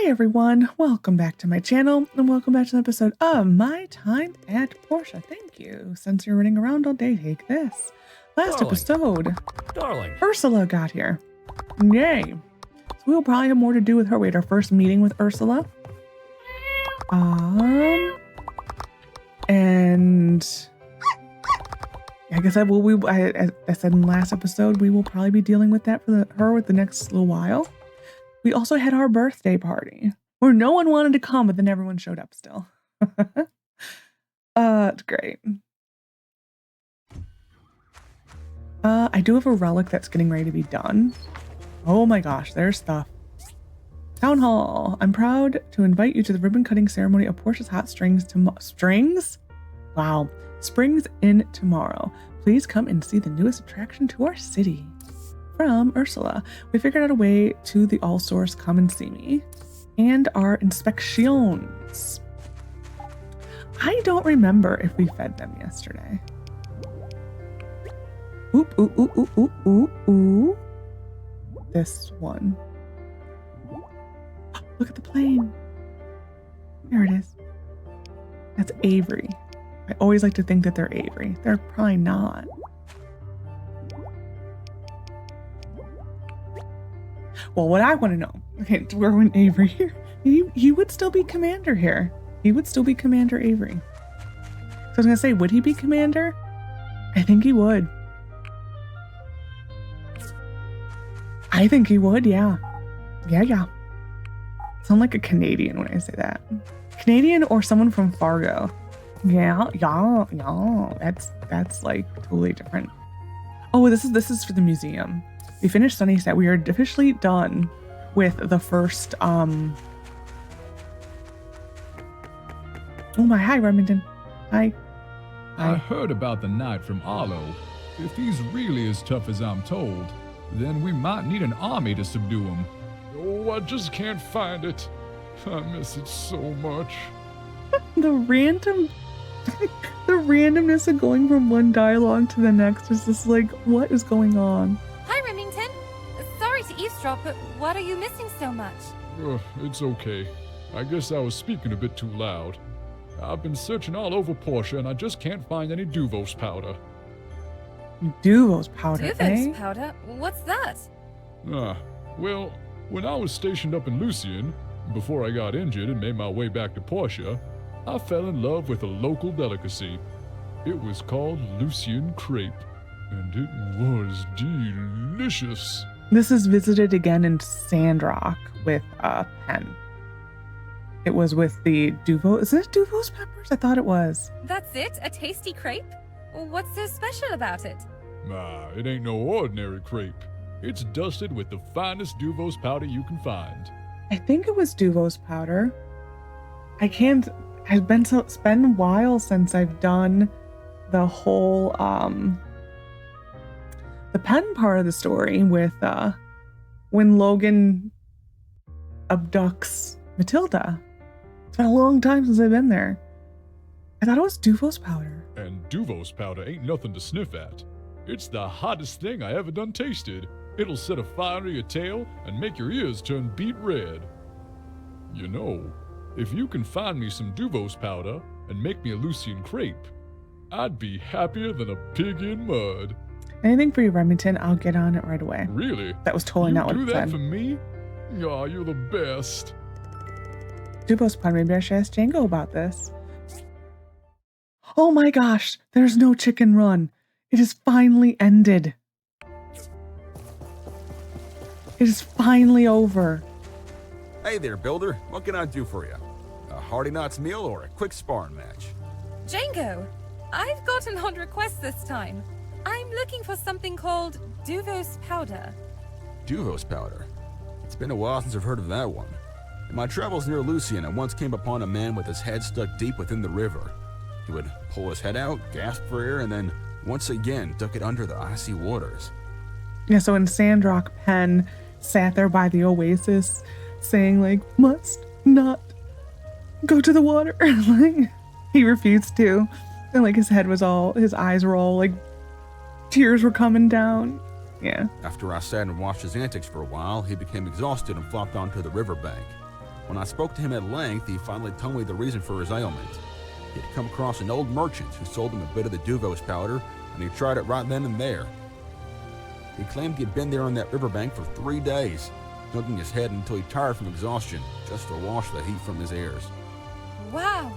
Hi everyone, welcome back to my channel and welcome back to an episode of My Time at Portia. Thank you. Since you're running around all day, take this. Last episode, Ursula got here. Yay. So we'll probably have more to do with her. We had our first meeting with Ursula. And I guess I said in the last episode, we will probably be dealing with that for her with the next little while. We also had our birthday party where no one wanted to come, but then everyone showed up still. It's great. I do have a relic that's getting ready to be done. Oh my gosh, there's stuff. Town Hall. I'm proud to invite you to the ribbon cutting ceremony of Portia's Hot Springs Strings? Wow. Springs in tomorrow. Please come and see the newest attraction to our city. From Ursula. We figured out a way to the All Source Come and See Me and our inspections. I don't remember if we fed them yesterday. Oop, ooh, ooh, ooh, ooh, ooh, ooh. This one. Look at the plane. There it is. That's Avery. I always like to think that they're Avery. They're probably not. Well, what I want to know, okay, where went Avery here? He would still be commander here. He would still be Commander Avery. So I was going to say, would he be commander? I think he would. I think he would, yeah. Yeah. Sound like a Canadian when I say that. Canadian or someone from Fargo. Yeah. That's like totally different. Oh, this is for the museum. We finished Sunny's Set. We are officially done with the first, Oh my, hi, Remington. Hi. I heard about the knight from Arlo. If he's really as tough as I'm told, then we might need an army to subdue him. Oh, I just can't find it. I miss it so much. The randomness of going from one dialogue to the next is just like, what is going on? Hi, Remington. Sorry to eavesdrop, but what are you missing so much? It's okay. I guess I was speaking a bit too loud. I've been searching all over Portia, and I just can't find any Duvos powder. Duvos powder, Duvos powder? What's that? Well, when I was stationed up in Lucian, before I got injured and made my way back to Portia, I fell in love with a local delicacy. It was called Lucian crepe, and it was delicious. This is visited again in Sandrock with Pen. It was with the Duvos. Is it Duvos peppers? I thought it was. That's it? A tasty crepe? What's so special about it? It ain't no ordinary crepe. It's dusted with the finest Duvos powder you can find. I think it was Duvos powder. It's been a while since I've done the whole the Pen part of the story with when Logan abducts Matilda. It's been a long time since I've been there. I thought it was Duvos powder. And Duvos powder ain't nothing to sniff at. It's the hottest thing I ever done tasted. It'll set a fire to your tail and make your ears turn beet red. You know, if you can find me some Duvos powder and make me a Lucian crepe, I'd be happier than a pig in mud. Anything for you, Remington. I'll get on it right away. Really? That was totally not what it said. You do that for me? Aw, you're the best. Duvos powder. Maybe I should ask Django about this. Oh my gosh, there's no chicken run. It is finally ended. It is finally over. Hey there, builder. What can I do for you? A Hearty Knots meal or a quick sparring match? Django, I've got an odd request this time. I'm looking for something called Duvos powder. Duvos powder? It's been a while since I've heard of that one. In my travels near Lucian, I once came upon a man with his head stuck deep within the river. He would pull his head out, gasp for air, and then once again duck it under the icy waters. Yeah, so in Sandrock, Pen sat there by the oasis saying, like, must not go to the water. Like, he refused to. And, like, his eyes were all, like, tears were coming down. Yeah. After I sat and watched his antics for a while, he became exhausted and flopped onto the riverbank. When I spoke to him at length, he finally told me the reason for his ailment. He had come across an old merchant who sold him a bit of the Duvos powder, and he tried it right then and there. He claimed he'd been there on that riverbank for 3 days, dunking his head until he tired from exhaustion, just to wash the heat from his ears. Wow,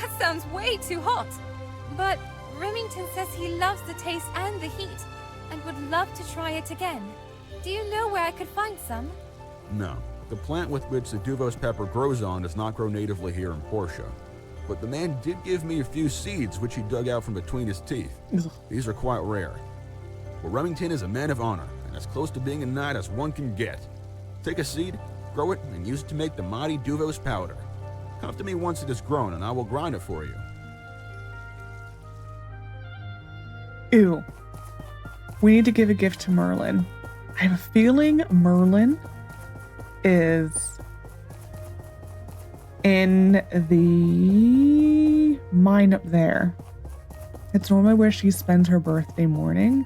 that sounds way too hot. But Remington says he loves the taste and the heat, and would love to try it again. Do you know where I could find some? No, the plant with which the Duvos pepper grows on does not grow natively here in Portia. But the man did give me a few seeds which he dug out from between his teeth. These are quite rare. Well, Remington is a man of honor, and as close to being a knight as one can get. Take a seed, grow it, and use it to make the mighty Duvos powder. Come to me once it is grown, and I will grind it for you. Ew. We need to give a gift to Merlin. I have a feeling Merlin is in the mine up there. It's normally where she spends her birthday morning.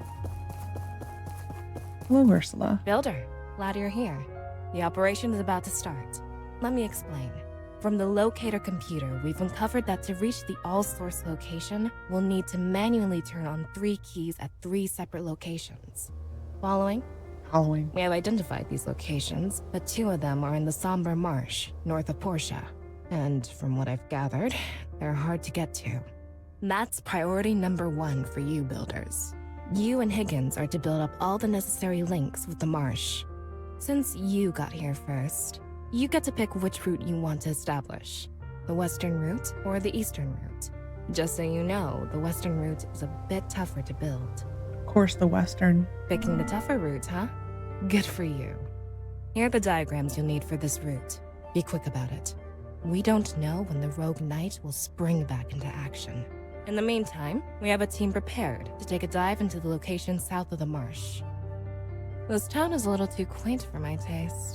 Hello, Ursula. Builder, glad you're here. The operation is about to start. Let me explain. From the locator computer, we've uncovered that to reach the all-source location, we'll need to manually turn on 3 keys at 3 separate locations. Following? Following. We have identified these locations, but 2 of them are in the Somber Marsh, north of Portia. And from what I've gathered, they're hard to get to. That's priority number 1 for you builders. You and Higgins are to build up all the necessary links with the Marsh. Since you got here first, you get to pick which route you want to establish. The western route or the eastern route. Just so you know, the western route is a bit tougher to build. Of course, the western. Picking the tougher route, huh? Good for you. Here are the diagrams you'll need for this route. Be quick about it. We don't know when the rogue knight will spring back into action. In the meantime, we have a team prepared to take a dive into the location south of the marsh. This town is a little too quaint for my taste.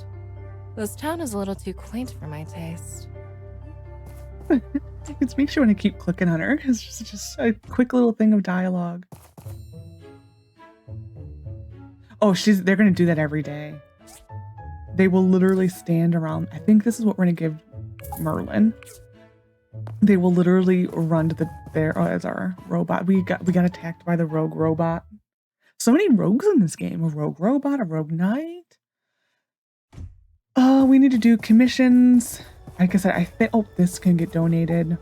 It makes you want to keep clicking on her. It's just a quick little thing of dialogue. Oh, they're going to do that every day. They will literally stand around. I think this is what we're going to give Merlin. They will literally run to as our robot. We got attacked by the rogue robot. So many rogues in this game. A rogue robot, a rogue knight. We need to do commissions. Like I said, I think, this can get donated.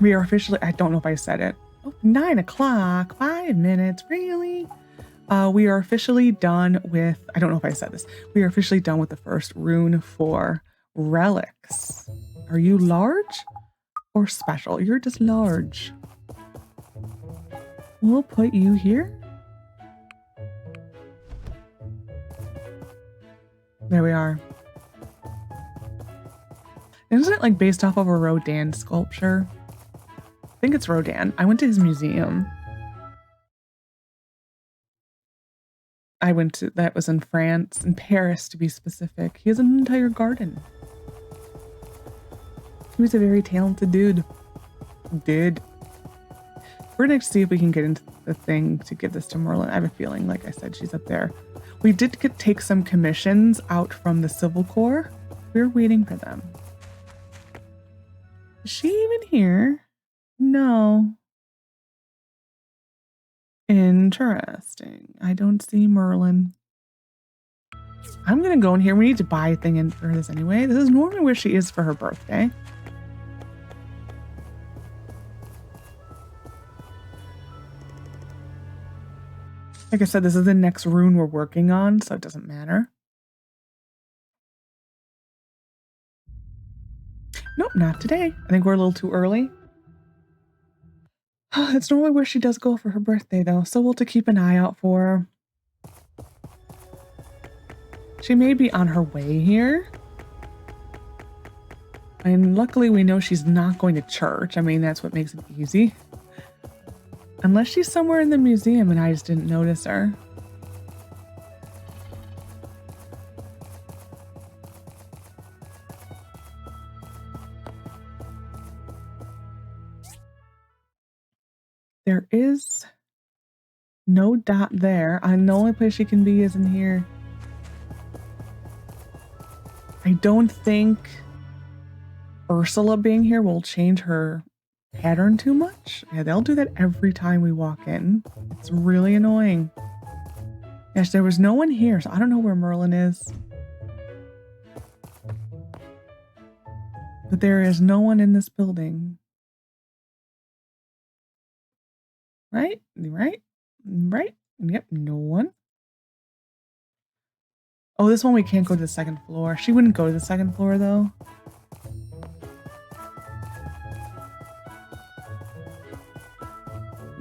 We are officially, I don't know if I said it. 9 o'clock, 5 minutes, really? We are officially done with, I don't know if I said this. We are officially done with the first rune for relics. Are you large or special? You're just large. We'll put you here. There we are. Isn't it like based off of a Rodin sculpture? I think it's Rodin. I went to his museum. That was in France, in Paris to be specific. He has an entire garden. He was a very talented dude. We're gonna see if we can get into the thing to give this to Merlin. I have a feeling, like I said, she's up there. We did take some commissions out from the Civil Corps. We're waiting for them. Is she even here? No. Interesting. I don't see Merlin. I'm gonna go in here. We need to buy a thing in for this anyway. This is normally where she is for her birthday. Like I said, this is the next rune we're working on, so it doesn't matter. Nope, not today. I think we're a little too early. It's normally where she does go for her birthday, though, so we'll have to keep an eye out for her. She may be on her way here. And luckily we know she's not going to church. I mean, that's what makes it easy. Unless she's somewhere in the museum and I just didn't notice her. There is no dot there. And the only place she can be is in here. I don't think Ursula being here will change her pattern too much. Yeah, they'll do that every time we walk in. It's really annoying. Yes, there was no one here, so I don't know where Merlin is. But there is no one in this building. Right? Right? Right? Yep, no one. Oh, this one we can't go to the second floor. She wouldn't go to the second floor, though.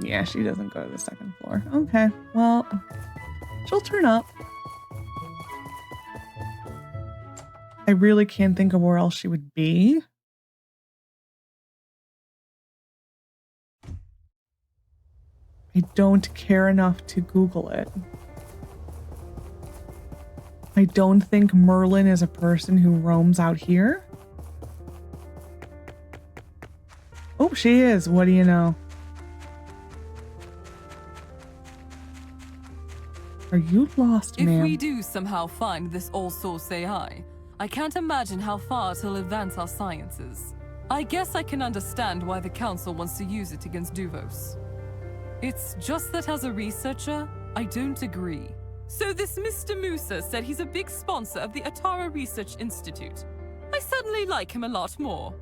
Yeah, she doesn't go to the second floor. Okay, well, she'll turn up. I really can't think of where else she would be. I don't care enough to Google it. I don't think Merlin is a person who roams out here. Oh, she is. What do you know? Are you lost, ma'am? If we do somehow find this all-source AI, I can't imagine how far it'll advance our sciences. I guess I can understand why the Council wants to use it against Duvos. It's just that as a researcher, I don't agree. So this Mr. Musa said he's a big sponsor of the Atara Research Institute. I suddenly like him a lot more.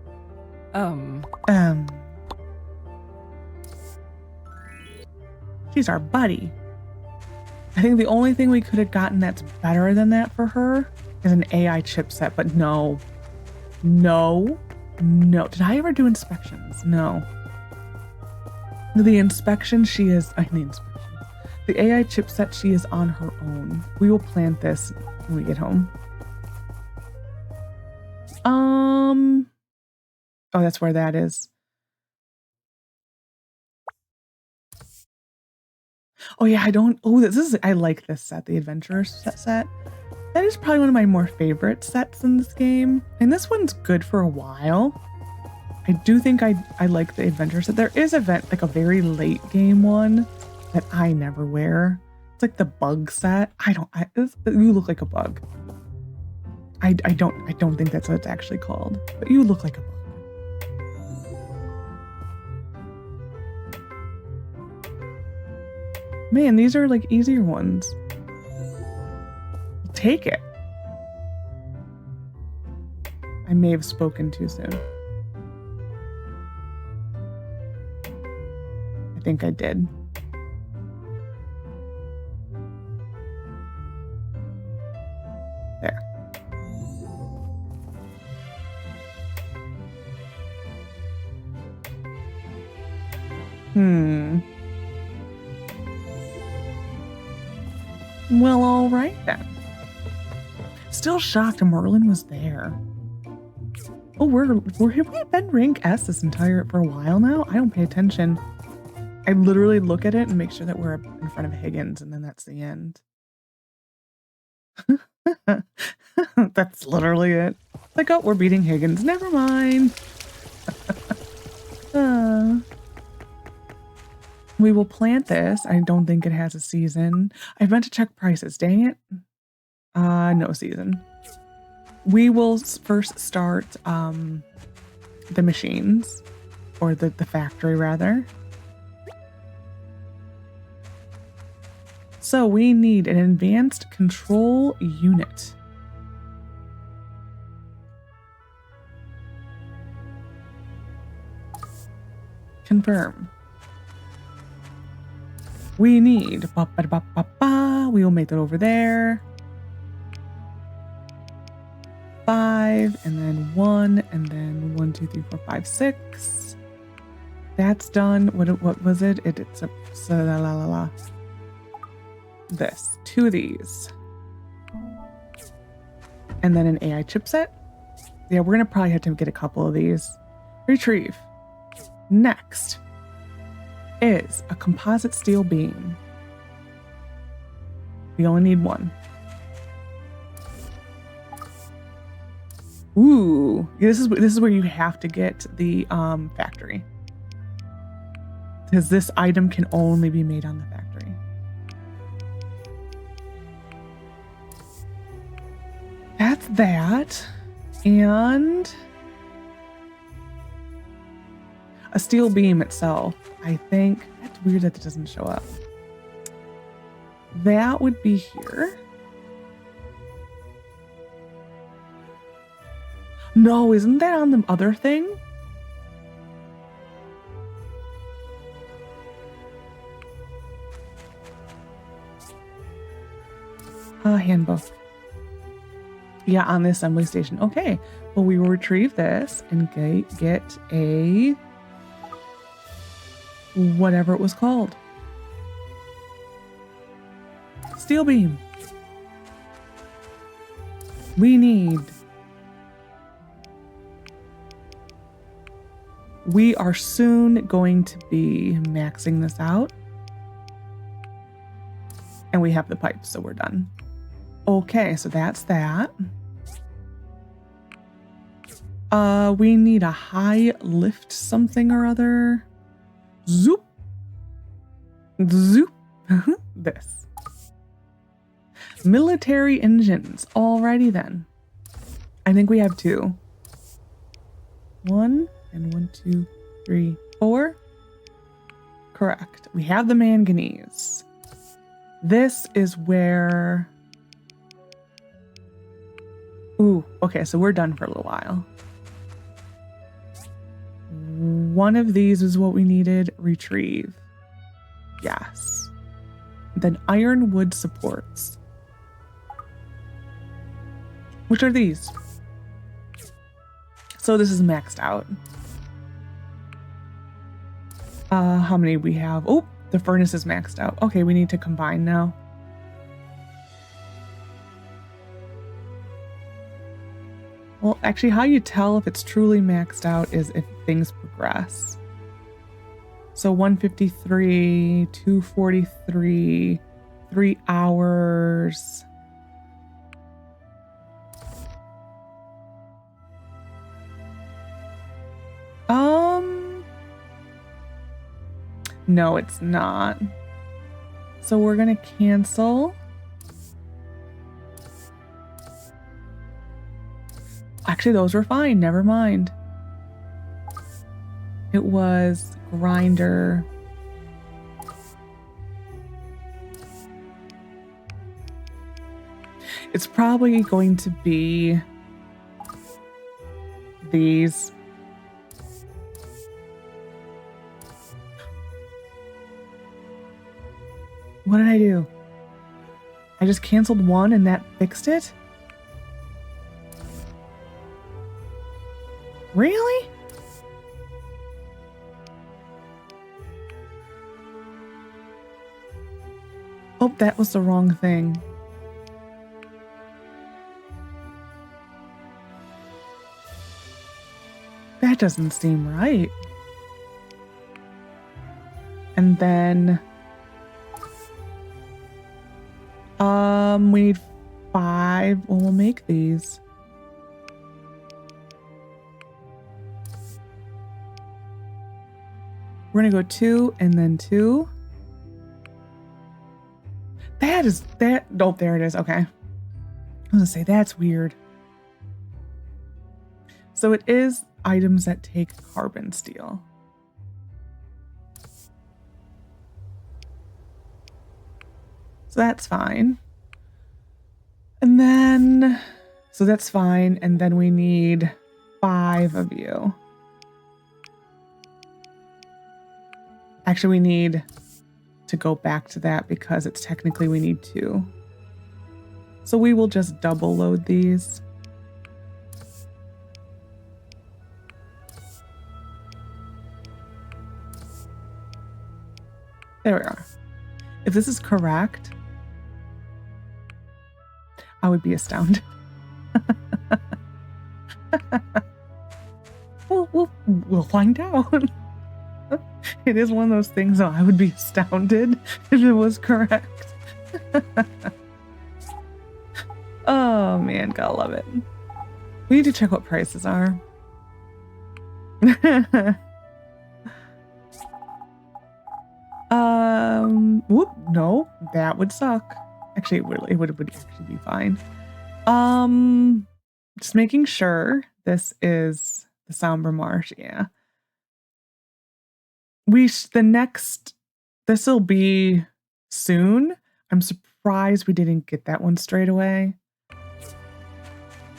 She's our buddy. I think the only thing we could have gotten that's better than that for her is an AI chipset, but no. No. No. Did I ever do inspections? No. The inspection she is, the AI chipset, she is on her own. We will plant this when we get home. Oh, that's where that is. Oh yeah, I like this set, the adventurer set. That is probably one of my more favorite sets in this game. And this one's good for a while. I do think I like the adventure set. There is like a very late game one that I never wear. It's like the bug set. You look like a bug. I don't think that's what it's actually called, but you look like a bug. Man, these are like easier ones. I'll take it. I may have spoken too soon. I think I did. There. Well, all right then. Still shocked Merlin was there. Oh, have we been rank S for a while now? I don't pay attention. I literally look at it and make sure that we're in front of Higgins, and then that's the end. That's literally it. Like, oh, we're beating Higgins. Never mind. We will plant this. I don't think it has a season. I meant to check prices. Dang it. No season. We will first start the machines, or the factory rather. So we need an advanced control unit. Confirm. We need, we will make that over there. 5, and then 1, and then 1, 2, 3, 4, 5, 6. That's done. What was it? It's a this. 2 of these. And then an AI chipset. Yeah, we're gonna probably have to get a couple of these. Retrieve. Next is a composite steel beam. We only need 1. Ooh, yeah, this is where you have to get the factory, because this item can only be made on the factory. That's that, and A steel beam itself, I think. That's weird that it doesn't show up. That would be here. No, isn't that on the other thing? Handbook. Yeah, on the assembly station. Okay, well, we will retrieve this and get a whatever it was called. Steel beam. We are soon going to be maxing this out. And we have the pipes, so we're done. Okay, so that's that. We need a high lift something or other. Zoop. Zoop. This. Military engines. Alrighty then. I think we have 2. 1 and 1, 2, 3, 4. Correct. We have the manganese. This is where... Ooh, okay, so we're done for a little while. One of these is what we needed. Retrieve. Yes. Then ironwood supports. Which are these? So this is maxed out. How many we have? Oh, the furnace is maxed out. Okay, we need to combine now. Well, actually, how you tell if it's truly maxed out is if things progress. So 153, 243, 3 hours. No, it's not. So we're gonna cancel. Actually, those were fine. Never mind. It was grinder. It's probably going to be these. What did I do? I just canceled one and that fixed it? Really? Oh, that was the wrong thing. That doesn't seem right. And then... we need 5. Well, we'll make these. We're gonna go 2 and then 2. That is that. Oh, there it is. Okay. I was gonna say that's weird. So it is items that take carbon steel. So that's fine. And then, so that's fine. And then we need 5 of you. Actually, we need to go back to that because it's technically we need 2. So we will just double load these. There we are. If this is correct, I would be astounded. We'll find out. It is one of those things that I would be astounded if it was correct. Oh man, gotta love it. We need to check what prices are. Whoop, no, that would suck. Actually, it would actually be fine. Just making sure this is the Somber Marsh, yeah. This'll be soon. I'm surprised we didn't get that one straight away.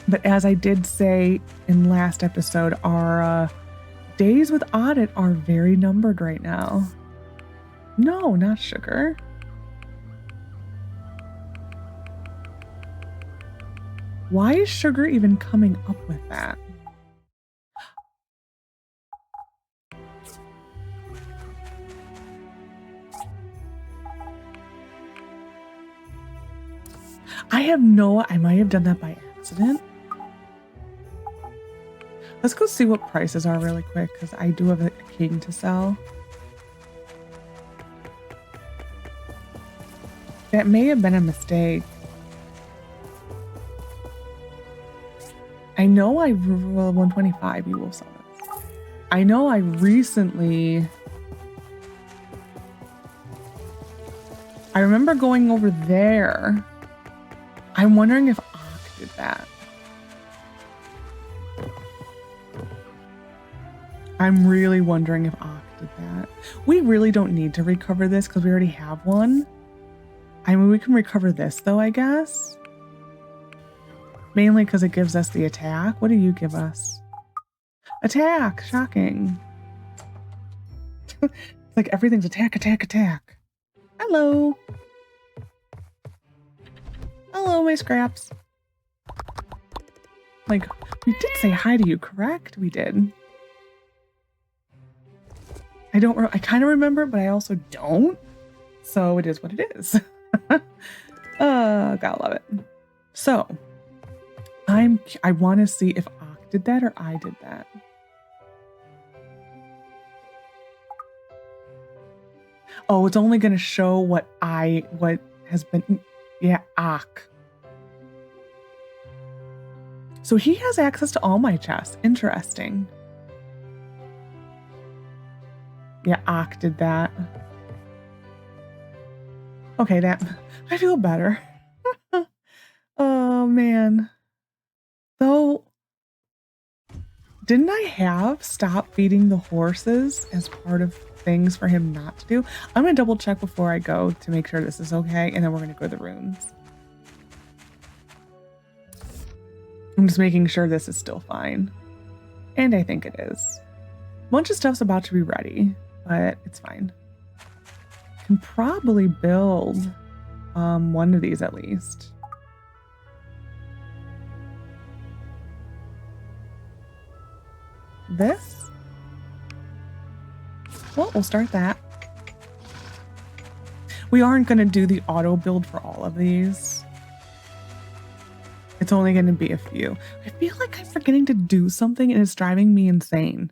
But as I did say in last episode, our days with audit are very numbered right now. No, not sugar. Why is sugar even coming up with that? I might have done that by accident. Let's go see what prices are really quick, because I do have a king to sell. That may have been a mistake. I know I roll 125, you will sell this. I know I recently... I remember going over there. I'm wondering if Ock did that. I'm really wondering if Ock did that. We really don't need to recover this because we already have one. I mean, we can recover this though, I guess. Mainly because it gives us the attack. What do you give us? Attack! Shocking. It's like everything's attack, attack, attack. Hello. Hello, my scraps. Like, we did say hi to you, correct? We did. I kind of remember, but I also don't. So it is what it is. Gotta love it. So, I want to see if Ock did that or I did that. Oh, it's only going to show what has been, yeah, Ock. So he has access to all my chests. Interesting. Yeah, Ock did that. Okay, I feel better. Oh, man. Though, didn't I have stop feeding the horses as part of things for him not to do? I'm going to double check before I go to make sure this is okay, and then we're going to go to the runes. I'm just making sure this is still fine. And I think it is. A bunch of stuff's about to be ready, but it's fine. Can probably build one of these at least. This? Well, we'll start that. We aren't going to do the auto build for all of these. It's only going to be a few. I feel like I'm forgetting to do something and it's driving me insane.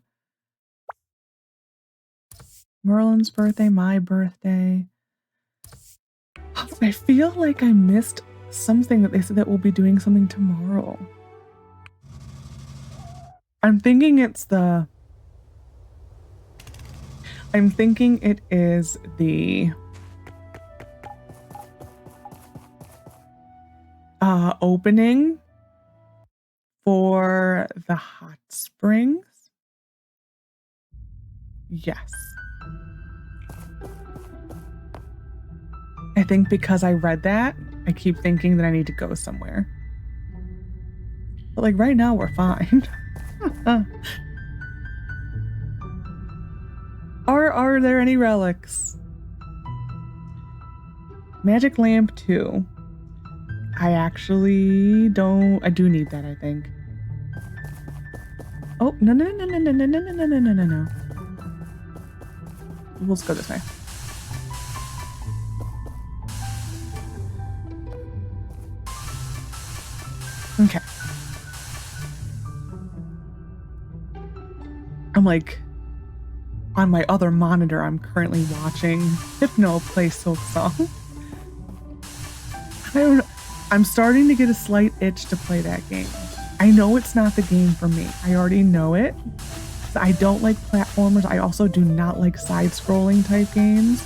Merlin's birthday, my birthday. I feel like I missed something that they said that we'll be doing something tomorrow. I'm thinking it is the opening for the hot springs. Yes. I think because I read that, I keep thinking that I need to go somewhere. But like right now we're fine. Are there any relics? Magic lamp 2. I do need that, I think. Oh, no. Let's go this way. Okay. I'm like, on my other monitor, I'm currently watching Hypno play Silk Song. I don't know. I'm starting to get a slight itch to play that game. I know it's not the game for me. I already know it. I don't like platformers. I also do not like side-scrolling type games.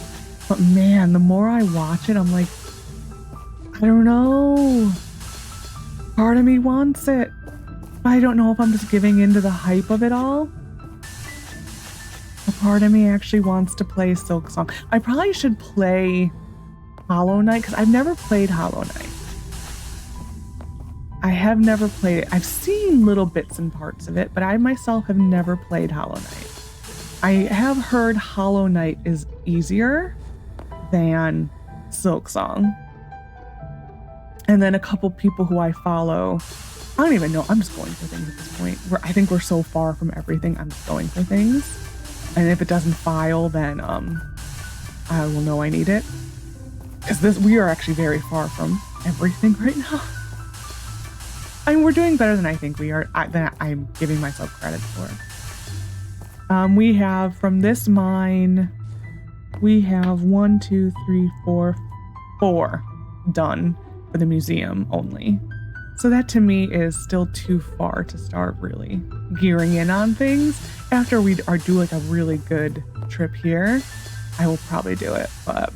But man, the more I watch it, I'm like, I don't know. Part of me wants it. But I don't know if I'm just giving into the hype of it all. A part of me actually wants to play Silk Song. I probably should play Hollow Knight because I've never played Hollow Knight. I have never played it. I've seen little bits and parts of it, but I myself have never played Hollow Knight. I have heard Hollow Knight is easier than Silk Song. And then a couple people who I follow, I don't even know. I'm just going for things at this point. I think we're so far from everything. I'm just going for things. And if it doesn't file, then I will know I need it. Because we are actually very far from everything right now. I mean, we're doing better than I think we are, than I'm giving myself credit for. We have, from this mine, we have 1, 2, 3, 4 done for the museum only. So that to me is still too far to start really gearing in on things. After we do like a really good trip here, I will probably do it. But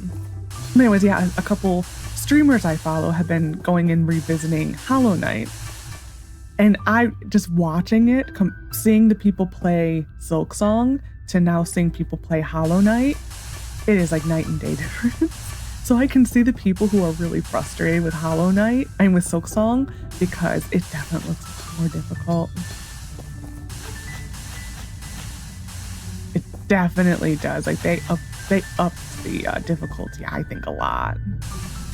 anyways, yeah, a couple streamers I follow have been going and revisiting Hollow Knight. And I just watching it, seeing the people play Silk Song to now seeing people play Hollow Knight, it is like night and day difference. So I can see the people who are really frustrated with Hollow Knight and with Silk Song because it definitely looks more difficult. It definitely does. Like they up the difficulty, I think, a lot.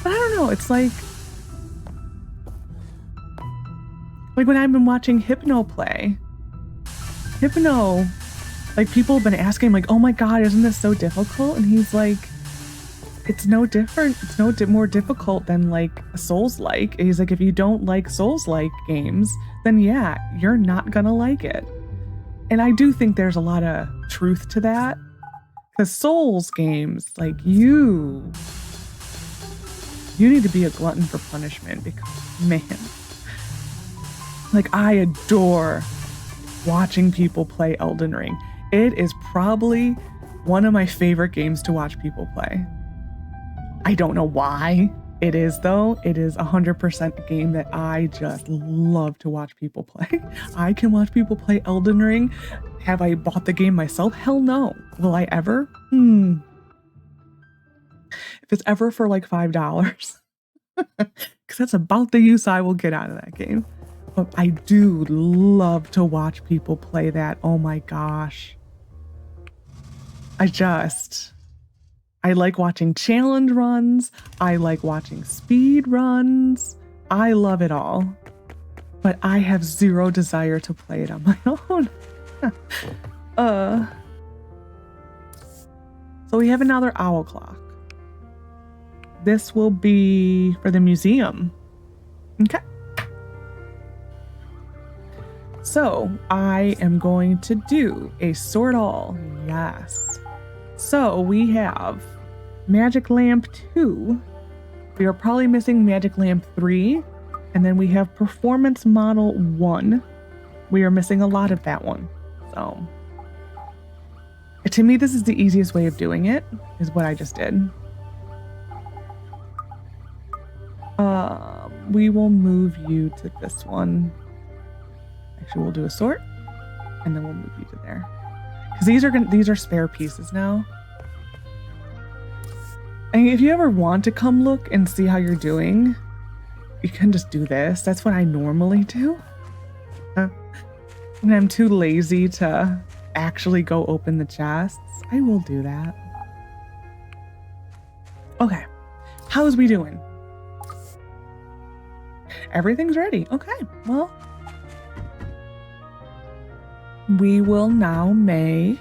But I don't know. It's like when I've been watching Hypno play. Hypno, like people have been asking like, oh my God, isn't this so difficult? And he's like, it's no different. It's no more difficult than like a Souls-like. He's like, if you don't like Souls-like games, then yeah, you're not gonna like it. And I do think there's a lot of truth to that. Because Souls games, like you need to be a glutton for punishment because, man, like I adore watching people play Elden Ring. It is probably one of my favorite games to watch people play. I don't know why it is though. It is 100% a game that I just love to watch people play. I can watch people play Elden Ring. Have I bought the game myself? Hell no. Will I ever? If it's ever for like $5. Because that's about the use I will get out of that game. But I do love to watch people play that. Oh my gosh. I like watching challenge runs. I like watching speed runs. I love it all. But I have zero desire to play it on my own. So we have another owl clock. This will be for the museum. Okay. So I am going to do a sort all. Yes. So we have Magic Lamp 2. We are probably missing Magic Lamp 3. And then we have Performance Model 1. We are missing a lot of that one. So to me, this is the easiest way of doing it, is what I just did. We will move you to this one. Actually, we'll do a sort, and then we'll move you to there. Because these are spare pieces now. And if you ever want to come look and see how you're doing, you can just do this. That's what I normally do. When I'm too lazy to actually go open the chests, I will do that. Okay. How's we doing? Everything's ready. Okay. Well, we will now make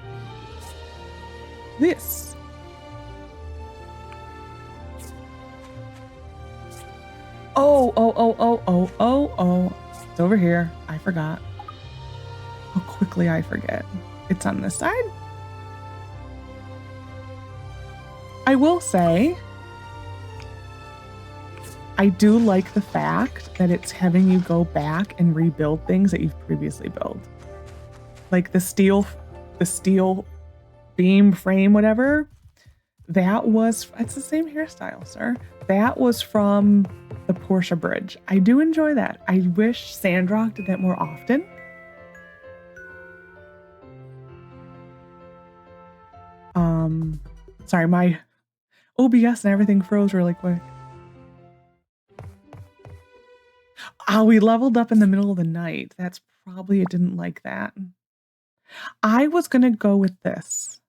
this. Oh. It's over here. I forgot. How quickly I forget. It's on this side. I will say, I do like the fact that it's having you go back and rebuild things that you've previously built. Like the steel beam frame, whatever. It's the same hairstyle, sir. That was from the Portia bridge. I do enjoy that. I wish Sandrock did that more often. Sorry, my OBS and everything froze really quick. Oh, we leveled up in the middle of the night. That's probably, it didn't like that. I was gonna go with this.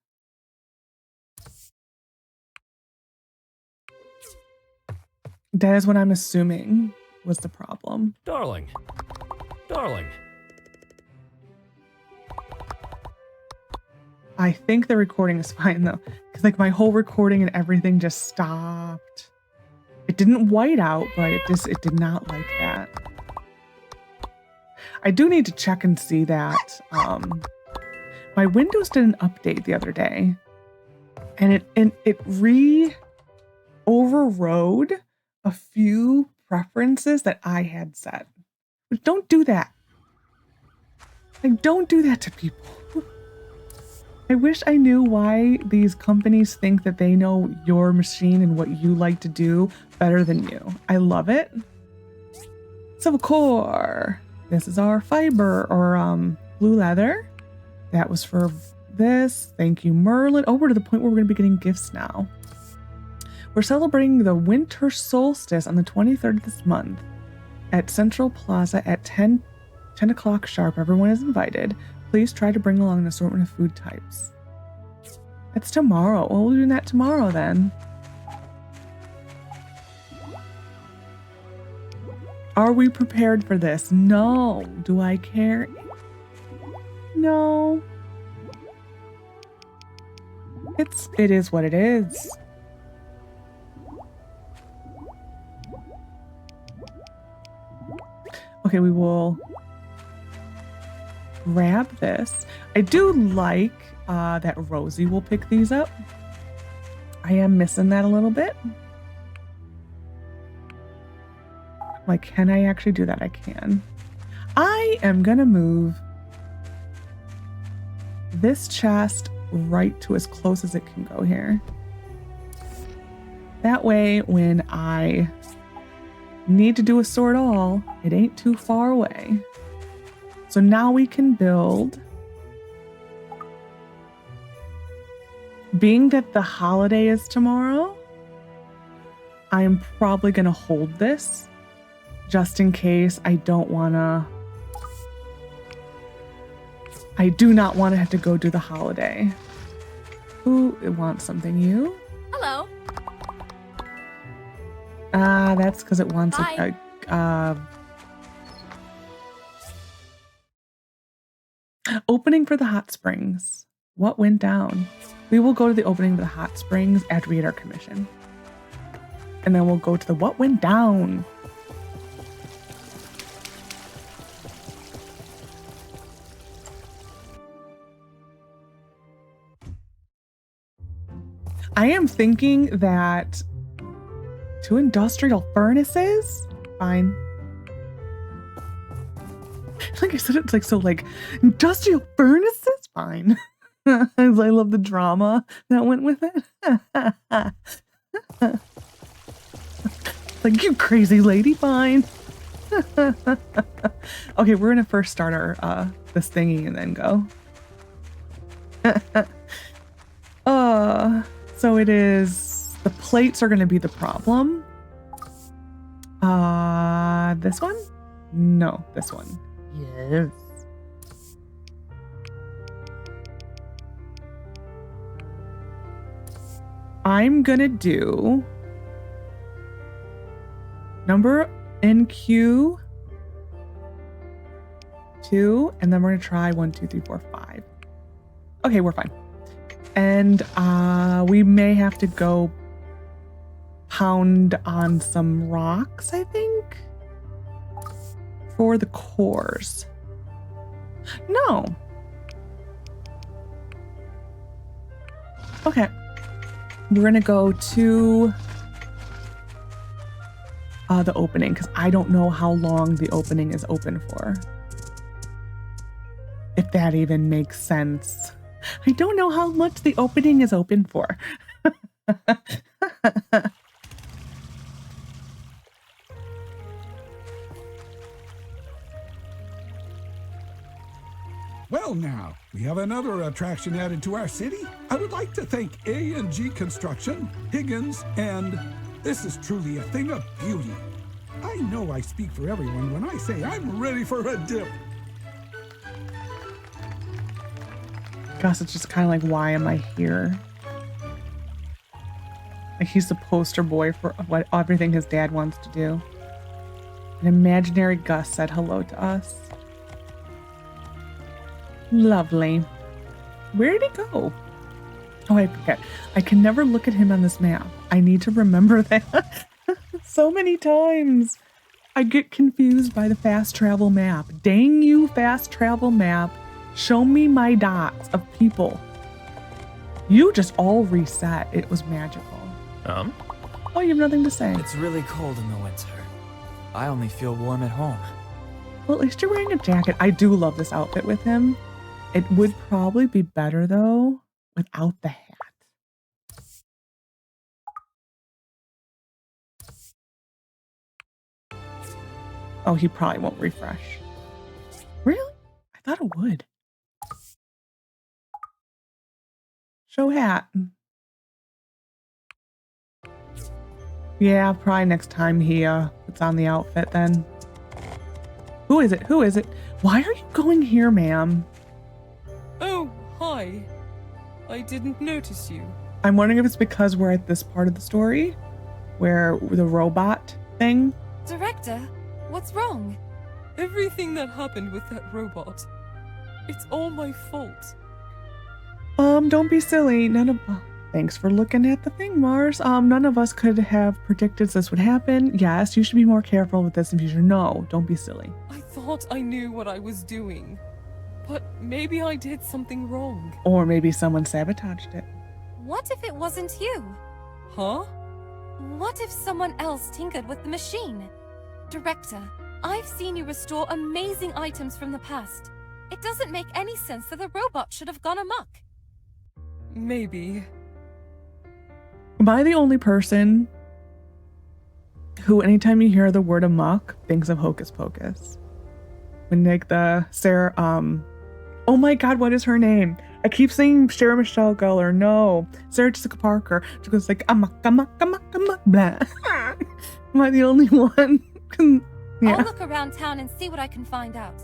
That is what I'm assuming was the problem. Darling. Darling. I think the recording is fine though, because like my whole recording and everything just stopped. It didn't white out, but it did not like that. I do need to check and see that. My Windows did an update the other day, and it overrode a few preferences that I had set. But don't do that. Like, don't do that to people. I wish I knew why these companies think that they know your machine and what you like to do better than you. I love it. Civil core. This is our fiber or blue leather. That was for this. Thank you, Merlin. Oh, we're to the point where we're going to be getting gifts now. We're celebrating the winter solstice on the 23rd of this month at Central Plaza at 10 o'clock sharp. Everyone is invited. Please try to bring along an assortment of food types. That's tomorrow. Well, we'll do that tomorrow then. Are we prepared for this? No. Do I care? No. It is what it is. Okay, we will grab this. I do like that Rosie will pick these up. I am missing that a little bit. Like, can I actually do that? I can. I am gonna move this chest right to as close as it can go here. That way, when I need to do a sort all, it ain't too far away. So now we can build. Being that the holiday is tomorrow, I am probably going to hold this just in case I don't want to. I do not want to have to go do the holiday. Who wants something? You? Hello. That's because it wants opening for the hot springs. What went down? We will go to the opening of the hot springs after we get our commission. And then we'll go to the what went down. I am thinking that 2 industrial furnaces? Fine. Like I said, it's like so like industrial furnaces? Fine. I love the drama that went with it. Like, you crazy lady, fine. Okay, we're gonna first start our this thingy and then go. So it is, the plates are gonna be the problem. This one? No, this one. Yes. I'm gonna do number in Q 2, and then we're gonna try 1, 2, 3, 4, 5. Okay, we're fine. And we may have to go pound on some rocks, I think, for the cores. No. Okay. We're gonna go to the opening because I don't know how long the opening is open for. If that even makes sense. I don't know how much the opening is open for. Well now, we have another attraction added to our city. I would like to thank A&G Construction, Higgins, and this is truly a thing of beauty. I know I speak for everyone when I say I'm ready for a dip. Gus, it's just kind of like, why am I here? Like, he's the poster boy for what everything his dad wants to do. An imaginary Gus said hello to us. Lovely. Where did he go? Oh, I forget. I can never look at him on this map. I need to remember that. So many times. I get confused by the fast travel map. Dang you, fast travel map. Show me my dots of people. You just all reset. It was magical. Oh, you have nothing to say. It's really cold in the winter. I only feel warm at home. Well, at least you're wearing a jacket. I do love this outfit with him. It would probably be better, though, without the hat. Oh, he probably won't refresh. Really? I thought it would. Show hat. Yeah, probably next time he puts on the outfit then. Who is it? Who is it? Why are you going here, ma'am? Oh, hi. I didn't notice you. I'm wondering if it's because we're at this part of the story where the robot thing. Director, what's wrong? Everything that happened with that robot. It's all my fault. Don't be silly. Thanks for looking at the thing, Marsh. None of us could have predicted this would happen. Yes, you should be more careful with this in future. No, don't be silly. I thought I knew what I was doing. But maybe I did something wrong. Or maybe someone sabotaged it. What if it wasn't you? Huh? What if someone else tinkered with the machine? Director, I've seen you restore amazing items from the past. It doesn't make any sense that the robot should have gone amok. Maybe. Am I the only person who, anytime you hear the word amok, thinks of Hocus Pocus? When like the Sarah, oh my God, what is her name? I keep saying Sarah Michelle Gellar. No, Sarah Jessica Parker. She goes like amok, amok, amok, amok, blah. Am I the only one? Yeah. I'll look around town and see what I can find out.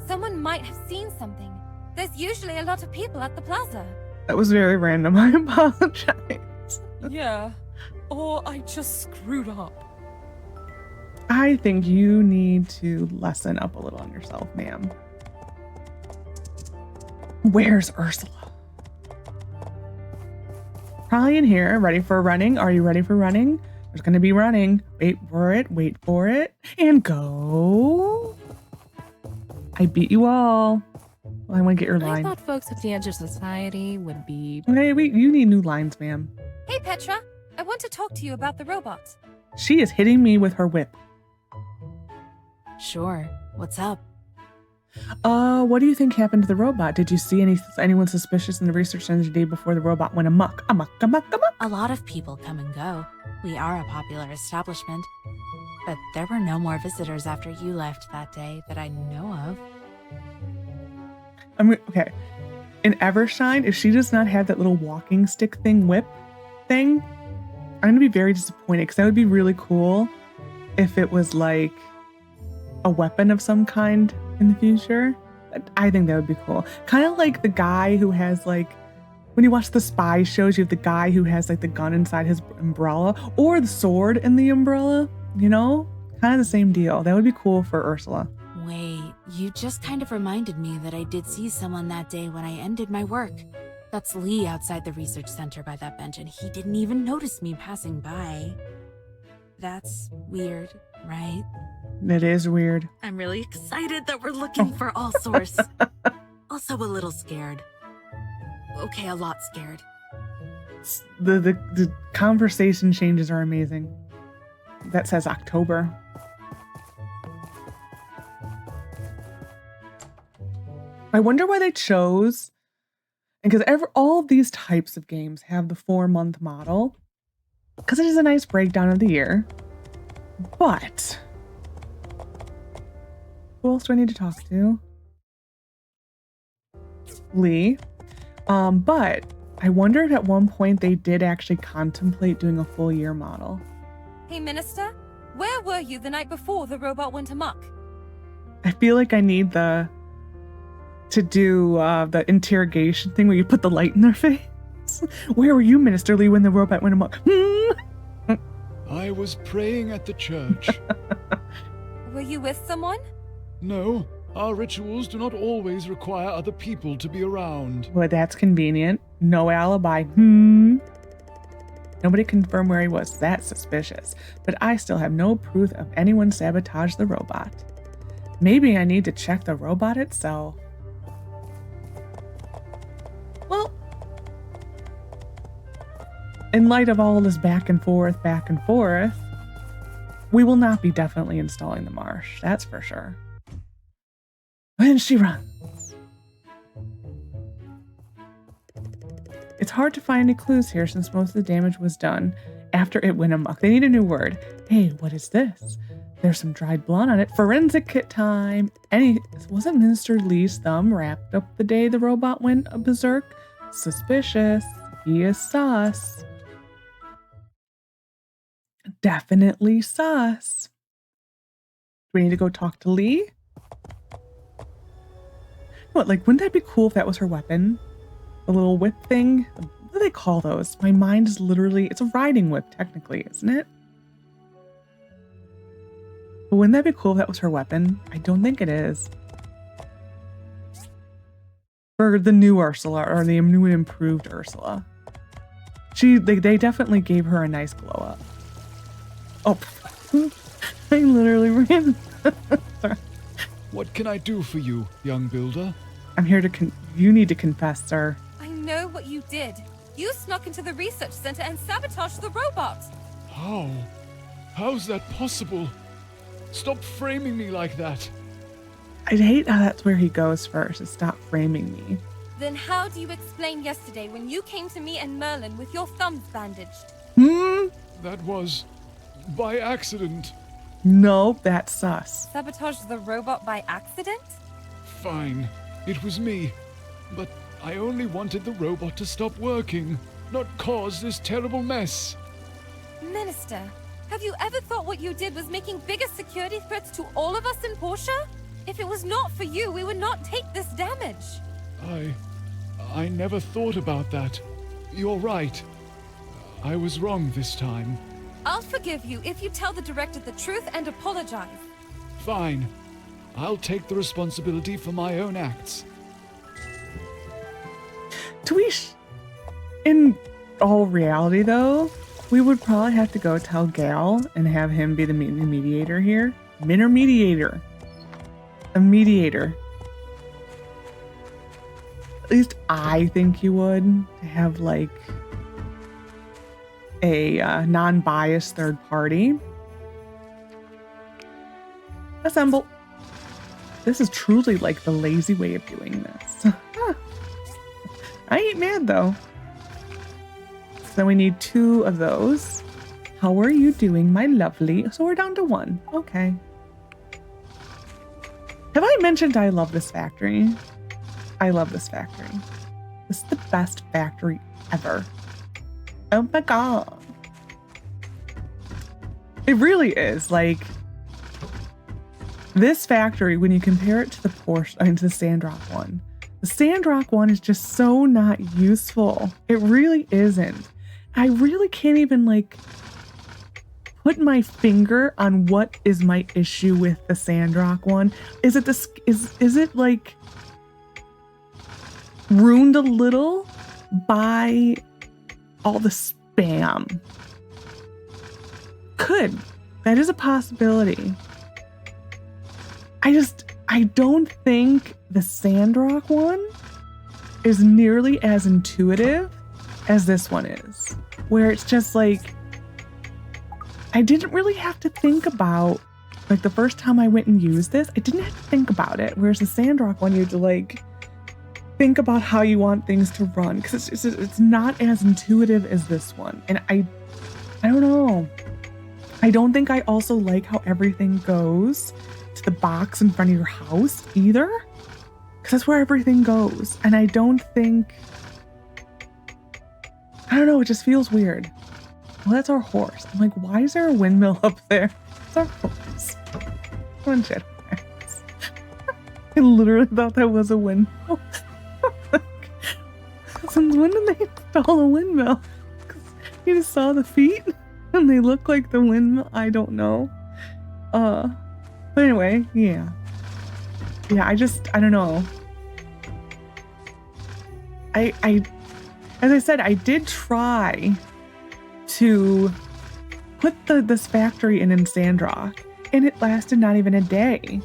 Someone might have seen something. There's usually a lot of people at the plaza. That was very random. I apologize. Yeah. Or I just screwed up. I think you need to lessen up a little on yourself, ma'am. Where's Ursula? Probably in here, ready for running. Are you ready for running? There's going to be running. Wait for it, and go. I beat you all. Well, I want to get your line. I thought folks at the edge of society would be... Okay, wait, you need new lines, ma'am. Hey, Petra. I want to talk to you about the robot. She is hitting me with her whip. Sure. What's up? What do you think happened to the robot? Did you see anyone suspicious in the research center the day before the robot went amok? Amok, amok, amok. A lot of people come and go. We are a popular establishment. But there were no more visitors after you left that day that I know of. Okay. In Evershine, if she does not have that little walking stick thing, whip thing, I'm going to be very disappointed because that would be really cool if it was like a weapon of some kind in the future. I think that would be cool. Kind of like the guy who has like, when you watch the spy shows, you have the guy who has like the gun inside his umbrella or the sword in the umbrella, you know? Kind of the same deal. That would be cool for Ursula. Wait, you just kind of reminded me that I did see someone that day when I ended my work. That's Lee outside the research center by that bench, and he didn't even notice me passing by. That's weird, right? It is weird. I'm really excited that we're looking for all source. Also a little scared. Okay, a lot scared. The conversation changes are amazing. That says October. I wonder why they chose, because all of these types of games have the 4-month model, because it is a nice breakdown of the year. But who else do I need to talk to? Lee. But I wonder if at one point they did actually contemplate doing a full year model. Hey, Minister, where were you the night before the robot went amok? I feel like I need to do the interrogation thing where you put the light in their face. Where were you, Minister Lee, when the robot went amok? I was praying at the church. Were you with someone? No, our rituals do not always require other people to be around. Well, that's convenient. No alibi. Nobody confirmed where he was. That's suspicious. But I still have no proof of anyone sabotaged the robot. Maybe I need to check the robot itself. Well, in light of all this back and forth, we will not be definitely installing the Marsh. That's for sure. And she runs. It's hard to find any clues here since most of the damage was done after it went amok. They need a new word. Hey, what is this? There's some dried blood on it. Forensic kit time. Wasn't Minister Lee's thumb wrapped up the day the robot went berserk? Suspicious. He is sus. Definitely sus. Do we need to go talk to Lee? What, like, wouldn't that be cool if that was her weapon? The little whip thing? What do they call those? My mind is literally, it's a riding whip technically, isn't it? But wouldn't that be cool if that was her weapon? I don't think it is. For the new Ursula, or the new and improved Ursula. They definitely gave her a nice glow up. Oh, I literally ran. What can I do for you, young builder? I'm here to you need to confess, sir. I know what you did. You snuck into the research center and sabotaged the robot. How? How's that possible? Stop framing me like that. I hate how that's where he goes first, is stop framing me. Then how do you explain yesterday when you came to me and Merlin with your thumbs bandaged? That was by accident. No, that's sus. Sabotaged the robot by accident? Fine, it was me. But I only wanted the robot to stop working, not cause this terrible mess. Minister, have you ever thought what you did was making bigger security threats to all of us in Portia? If it was not for you, we would not take this damage. I never thought about that. You're right. I was wrong this time. I'll forgive you if you tell the director the truth and apologize. Fine. I'll take the responsibility for my own acts. In all reality, though, we would probably have to go tell Gal and have him be the mediator here. Mediator. A mediator. At least I think he would have, like, a non-biased third party. Assemble. This is truly like the lazy way of doing this. I ain't mad though. So we need 2 of those. How are you doing, my lovely? So we're down to 1. Okay. Have I mentioned I love this factory? I love this factory. This is the best factory ever. Oh my god. It really is. Like, this factory, when you compare it to the Portia, to the Sandrock one, the Sandrock one is just so not useful. It really isn't. I really can't even, like, put my finger on what is my issue with the Sandrock one. Is it this? Is it like ruined a little by all the spam? Could. That is a possibility. I don't think the Sandrock one is nearly as intuitive as this one is. Where it's just like, I didn't really have to think about, like, the first time I went and used this, I didn't have to think about it. Whereas the Sandrock one, you have to, like, think about how you want things to run. Because it's not as intuitive as this one. And I don't know. I don't think I also like how everything goes to the box in front of your house either. Because that's where everything goes. And I don't know, it just feels weird. Well, that's our horse. I'm like, why is there a windmill up there? It's our horse. One shit. I literally thought that was a windmill. Since when did they install a windmill? You just saw the feet and they look like the windmill. I don't know. But anyway, yeah. Yeah, I don't know. As I said, I did try to put this factory in Sandrock, and it lasted not even a day.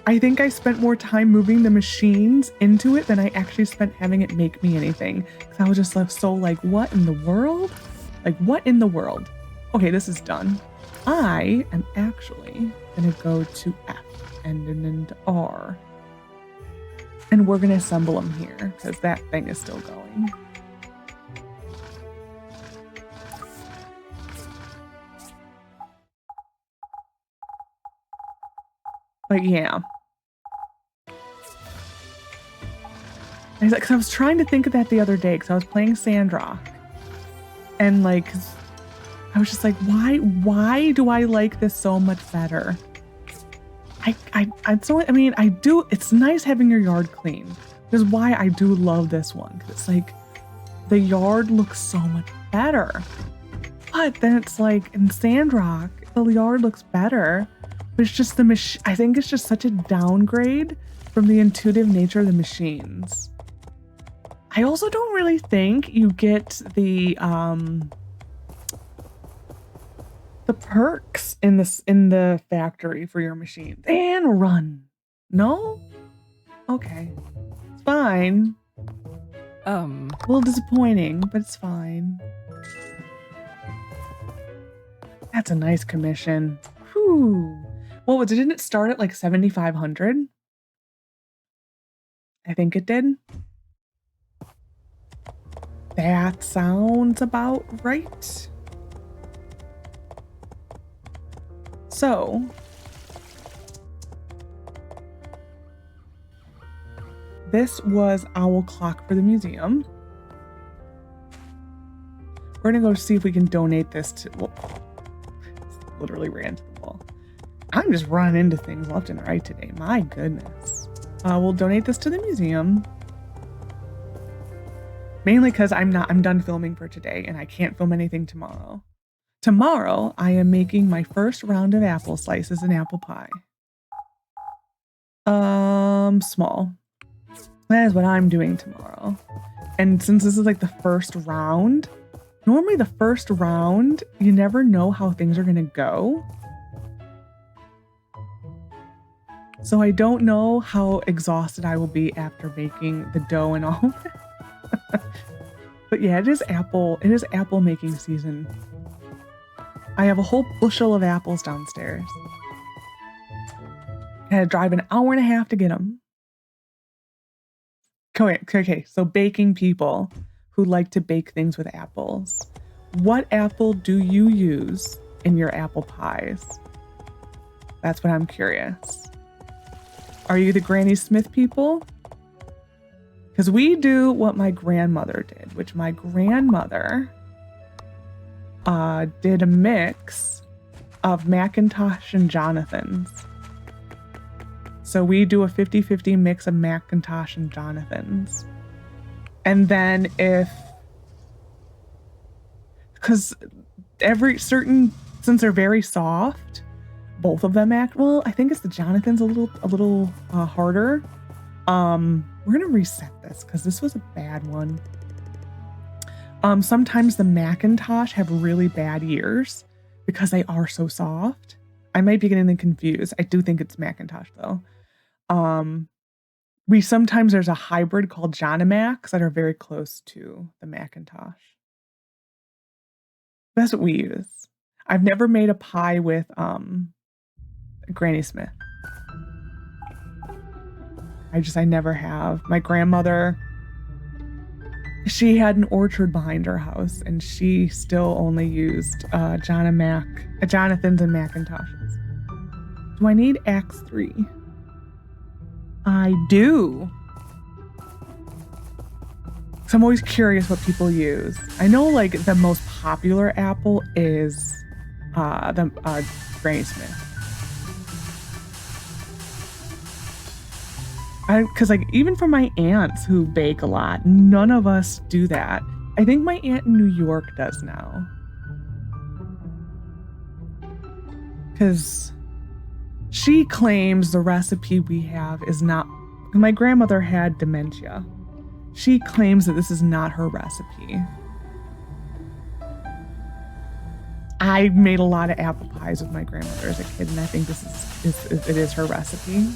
I think I spent more time moving the machines into it than I actually spent having it make me anything. Because I was just so like, what in the world? Like, what in the world? Okay, this is done. I am actually going to go to F and then into R. And we're going to assemble them here because that thing is still going. But yeah. Because I was trying to think of that the other day because I was playing Sandrock. And like, I was just like, why do I like this so much better? It's nice having your yard clean. Which is why I do love this one. Because it's like, the yard looks so much better. But then it's like, in Sandrock, the yard looks better. But it's just I think it's just such a downgrade from the intuitive nature of the machines. I also don't really think you get the perks in the factory for your machines. And run. No? Okay. It's fine. A little disappointing, but it's fine. That's a nice commission. Whew. Well, didn't it start at like 7,500? I think it did. That sounds about right. So, this was Owl Clock for the museum. We're gonna go see if we can donate this to, well, literally ran to the wall. I'm just running into things left and right today. My goodness. We'll donate this to the museum. Mainly because I'm done filming for today and I can't film anything tomorrow. Tomorrow, I am making my first round of apple slices and apple pie. Small. That is what I'm doing tomorrow. And since this is like the first round, normally the first round, you never know how things are gonna go. So I don't know how exhausted I will be after making the dough and all. But yeah, it is apple making season. I have a whole bushel of apples downstairs. I had to drive an hour and a half to get them. Okay, so baking people who like to bake things with apples. What apple do you use in your apple pies? That's what I'm curious. Are you the Granny Smith people? Because we do what my grandmother did, which my grandmother did a mix of Macintosh and Jonathan's. So we do a 50-50 mix of Macintosh and Jonathan's. And then because since they're very soft, both of them well, I think it's the Jonathan's a little harder. We're gonna reset this because this was a bad one. Sometimes the Macintosh have really bad years because they are so soft. I might be getting them confused. I do think it's Macintosh though. There's a hybrid called Jonimacs that are very close to the Macintosh. That's what we use. I've never made a pie with Granny Smith. I never have. My grandmother, she had an orchard behind her house and she still only used Jonathan's and Macintoshes. Do I need Axe 3? I do. So I'm always curious what people use. I know like the most popular apple is the Granny Smith. Because like even for my aunts who bake a lot, none of us do that. I think my aunt in New York does now. Because she claims the recipe we have is not... My grandmother had dementia. She claims that this is not her recipe. I made a lot of apple pies with my grandmother as a kid, and I think it is her recipe.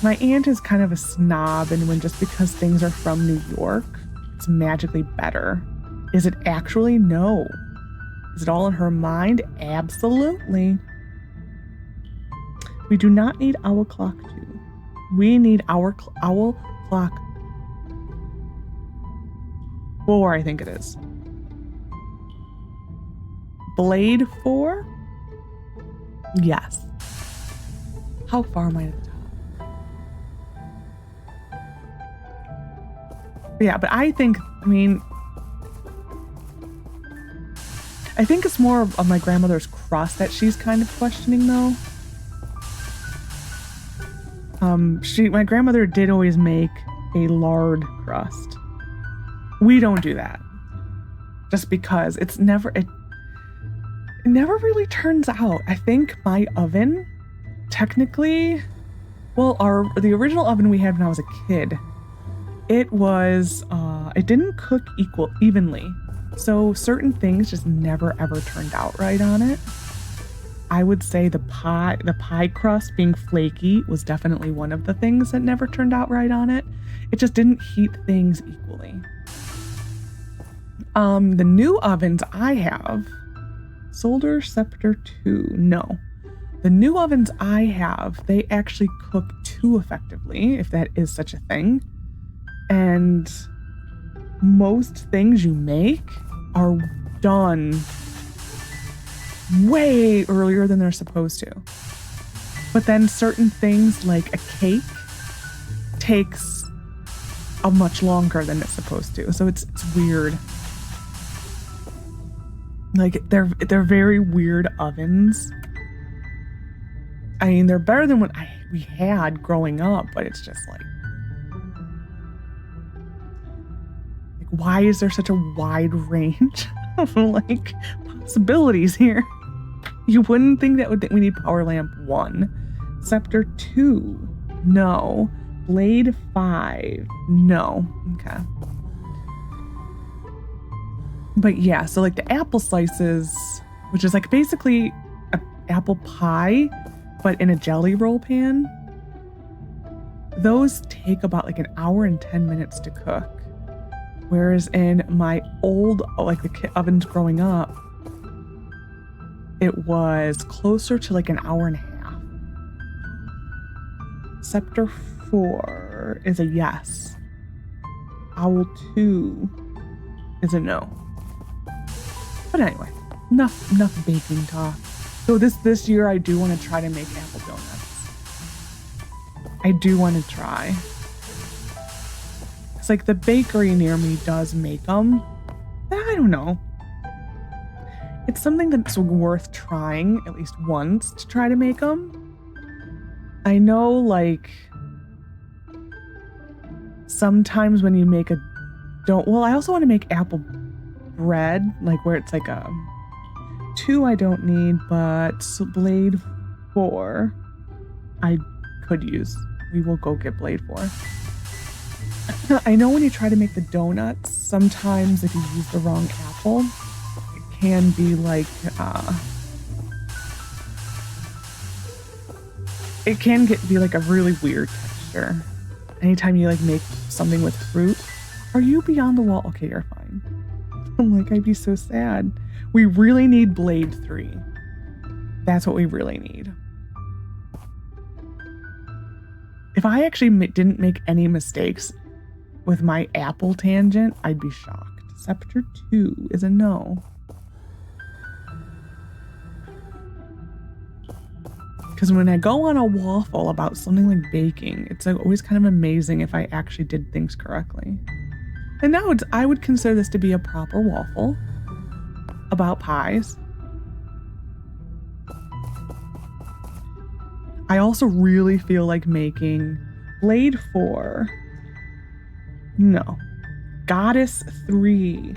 My aunt is kind of a snob, and when just because things are from New York, it's magically better. Is it actually? No. Is it all in her mind? Absolutely. We do not need owl clock 2. We need owl clock 4, I think it is. Blade 4? Yes. How far am I at the top? Yeah, but I think it's more of my grandmother's crust that she's kind of questioning, though. My grandmother did always make a lard crust. We don't do that. Just because it never really turns out. I think my oven, technically, well, the original oven we had when I was a kid, it didn't cook evenly. So certain things just never ever turned out right on it. I would say the pie crust being flaky was definitely one of the things that never turned out right on it. It just didn't heat things equally. The new ovens I have, Solder Scepter 2, no. The new ovens I have, they actually cook too effectively, if that is such a thing. And most things you make are done way earlier than they're supposed to. But then certain things like a cake takes a much longer than it's supposed to. So it's weird. Like they're very weird ovens. I mean, they're better than what we had growing up, but it's just like why is there such a wide range of like possibilities here? You wouldn't think that we need Power Lamp 1. Scepter 2, no. Blade 5, no. Okay. But yeah, so like the apple slices, which is like basically an apple pie, but in a jelly roll pan, those take about like an hour and 10 minutes to cook. Whereas in my old, like the ovens growing up, it was closer to like an hour and a half. Scepter 4 is a yes. Owl 2 is a no. But anyway, enough baking talk. So this year I do want to try to make apple donuts. I do want to try. It's like the bakery near me does make them. I don't know. It's something that's worth trying at least once to try to make them. I know like sometimes when you make I also want to make apple bread, like where it's like a 2 I don't need, but Blade 4 I could use. We will go get Blade 4. I know when you try to make the donuts, sometimes if you use the wrong apple, it can be like, it can be like a really weird texture. Anytime you like make something with fruit, are you beyond the wall? Okay, you're fine. I'm like, I'd be so sad. We really need Blade 3. That's what we really need. If I actually didn't make any mistakes with my apple tangent, I'd be shocked. Scepter 2 is a no. Because when I go on a waffle about something like baking, it's like always kind of amazing if I actually did things correctly. And now I would consider this to be a proper waffle about pies. I also really feel like making Blade 4. No. Goddess 3.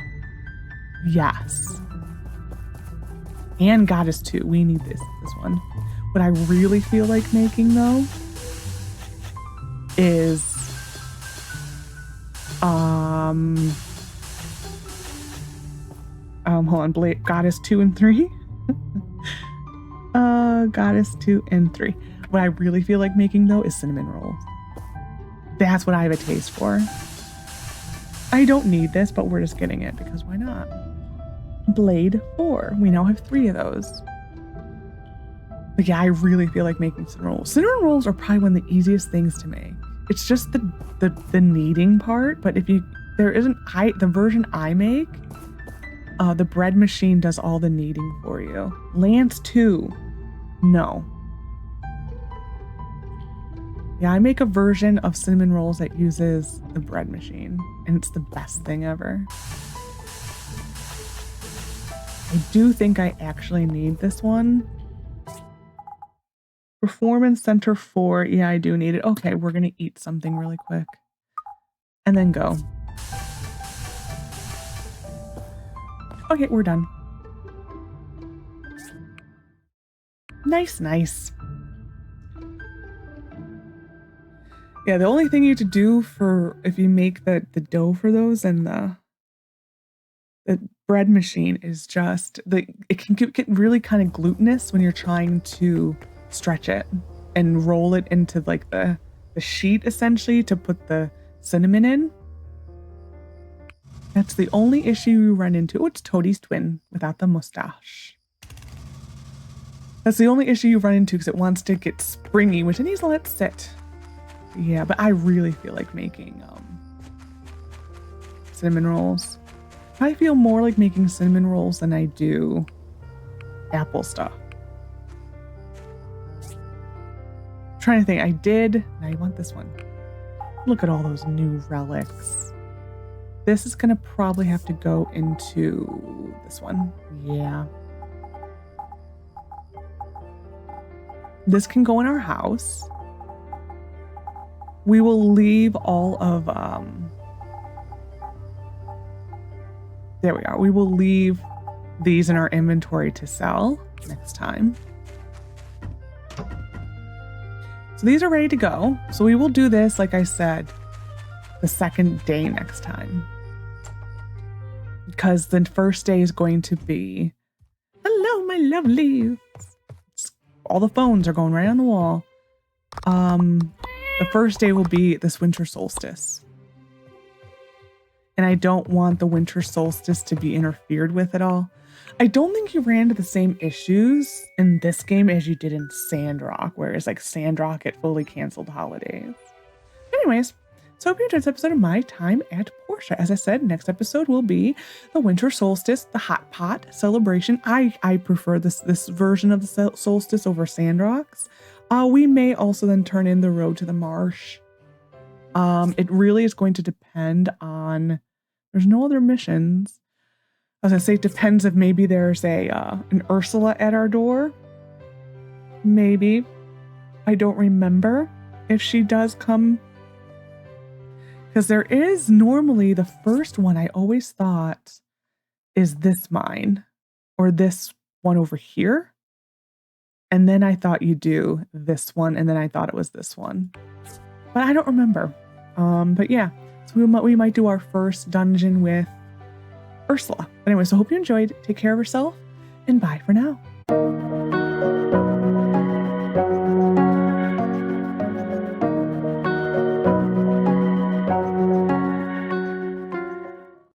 Yes. And Goddess 2. We need this one. What I really feel like making though is hold on, Blade Goddess 2 and 3. Goddess 2 and 3. What I really feel like making though is cinnamon rolls. That's what I have a taste for. I don't need this, but we're just getting it because why not? Blade 4. We now have 3 of those. But yeah, I really feel like making cinnamon rolls. Cinnamon rolls are probably one of the easiest things to make. It's just the kneading part. But if the version I make, the bread machine does all the kneading for you. Lance 2, no. Yeah, I make a version of cinnamon rolls that uses the bread machine, and it's the best thing ever. I do think I actually need this one. Performance Center 4. Yeah, I do need it. Okay, we're going to eat something really quick. And then go. Okay, we're done. Nice, nice. Yeah, the only thing you have to do for if you make the dough for those and the bread machine is just it can get really kind of glutinous when you're trying to stretch it and roll it into like the sheet essentially to put the cinnamon in. That's the only issue you run into. Oh, it's Toadie's twin without the mustache. That's the only issue you run into because it wants to get springy, which it needs to let sit. Yeah, but I really feel like making cinnamon rolls. I feel more like making cinnamon rolls than I do apple stuff. I'm trying to think. I did. Now you want this one. Look at all those new relics. This is going to probably have to go into this one. Yeah. This can go in our house. We will leave all of, there we are. We will leave these in our inventory to sell next time. So these are ready to go. So we will do this, like I said, the second day next time. Because the first day is going to be, hello, my lovelies. All the phones are going right on the wall. The first day will be this winter solstice. And I don't want the winter solstice to be interfered with at all. I don't think you ran into the same issues in this game as you did in Sandrock, whereas like Sandrock, it fully canceled holidays. Anyways, so I hope you enjoyed this episode of my time at Portia. As I said, next episode will be the winter solstice, the hot pot celebration. I prefer this version of the solstice over Sandrock's. We may also then turn in the road to the Marsh. It really is going to depend on, there's no other missions. I was going to say it depends if maybe there's an Ursula at our door. Maybe. I don't remember if she does come. Because there is normally the first one I always thought is this mine or this one over here. And then I thought you do this one, and then I thought it was this one. But I don't remember. But yeah, so we might do our first dungeon with Ursula. But anyway, so hope you enjoyed. Take care of yourself, and bye for now.